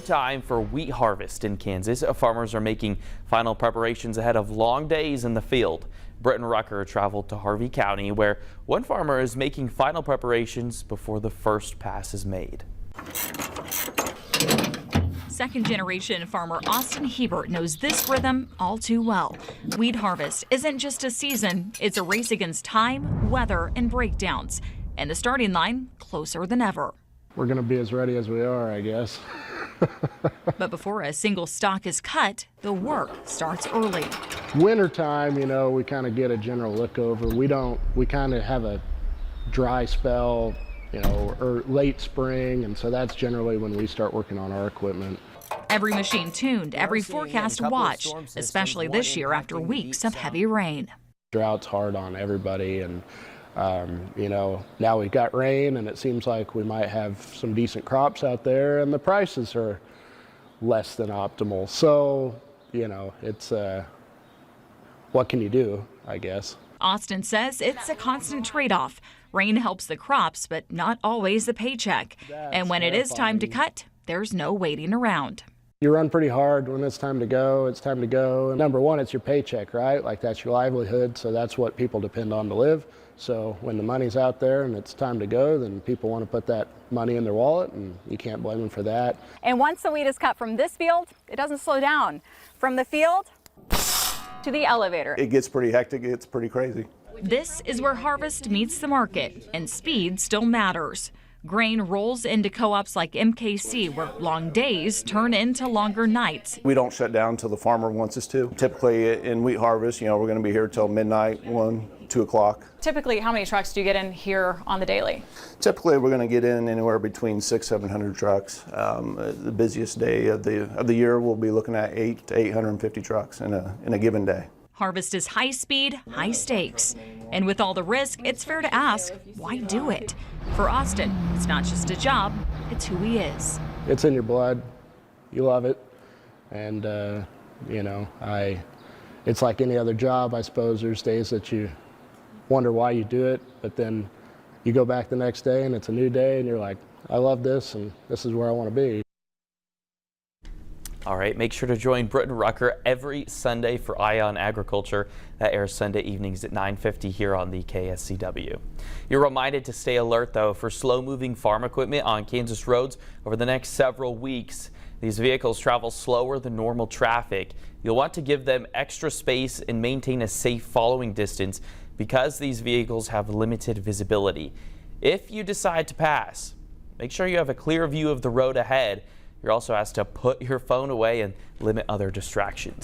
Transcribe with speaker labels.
Speaker 1: Time for wheat harvest in Kansas. Farmers are making final preparations ahead of long days in the field. Britton Rucker traveled to Harvey County, where one farmer is making final preparations before the first pass is made.
Speaker 2: Second-generation farmer Austin Hebert knows this rhythm all too well. Wheat harvest isn't just a season, it's a race against time, weather, and breakdowns. And the starting line closer than ever.
Speaker 3: We're going to be as ready as we are, I guess.
Speaker 2: But before a single stalk is cut, the work starts early.
Speaker 3: Wintertime, you know, we kind of get a general look over. We kind of have a dry spell, you know, or late spring, and so that's generally when we start working on our equipment.
Speaker 2: Every machine tuned, every forecast watched, especially this year after weeks of heavy rain.
Speaker 3: Drought's hard on everybody, and you know, now we've got rain and it seems like we might have some decent crops out there, and the prices are less than optimal. So, you know, it's what can you do, I guess.
Speaker 2: Austin says it's a constant trade-off. Rain helps the crops, but not always the paycheck. And when it is time to cut, there's no waiting around.
Speaker 3: You run pretty hard. When it's time to go, it's time to go. And number one, it's your paycheck, right? Like, that's your livelihood, so that's what people depend on to live. So when the money's out there and it's time to go, then people want to put that money in their wallet, and you can't blame them for that.
Speaker 4: And once the wheat is cut from this field, it doesn't slow down. From the field to the elevator.
Speaker 5: It gets pretty hectic, it's pretty crazy.
Speaker 2: This is where harvest meets the market, and speed still matters. Grain rolls into co-ops like MKC, where long days turn into longer nights.
Speaker 5: We don't shut down until the farmer wants us to. Typically in wheat harvest, you know, we're going to be here till midnight, 1, 2 o'clock.
Speaker 4: Typically, how many trucks do you get in here on the daily?
Speaker 5: Typically, we're going to get in anywhere between 600-700 trucks. The busiest day of the year, we'll be looking at 800 to 850 trucks in a given day.
Speaker 2: Harvest is high speed, high stakes. And with all the risk, it's fair to ask, why do it? For Austin, it's not just a job, it's who he is.
Speaker 3: It's in your blood. You love it. And, you know, it's like any other job, I suppose. There's days that you wonder why you do it, but then you go back the next day and it's a new day and you're like, I love this and this is where I want to be.
Speaker 1: All right, make sure to join Britton Rucker every Sunday for Eye on Agriculture. That airs Sunday evenings at 9:50 here on the KSCW. You're reminded to stay alert, though, for slow-moving farm equipment on Kansas roads over the next several weeks. These vehicles travel slower than normal traffic. You'll want to give them extra space and maintain a safe following distance because these vehicles have limited visibility. If you decide to pass, make sure you have a clear view of the road ahead. You're also asked to put your phone away and limit other distractions.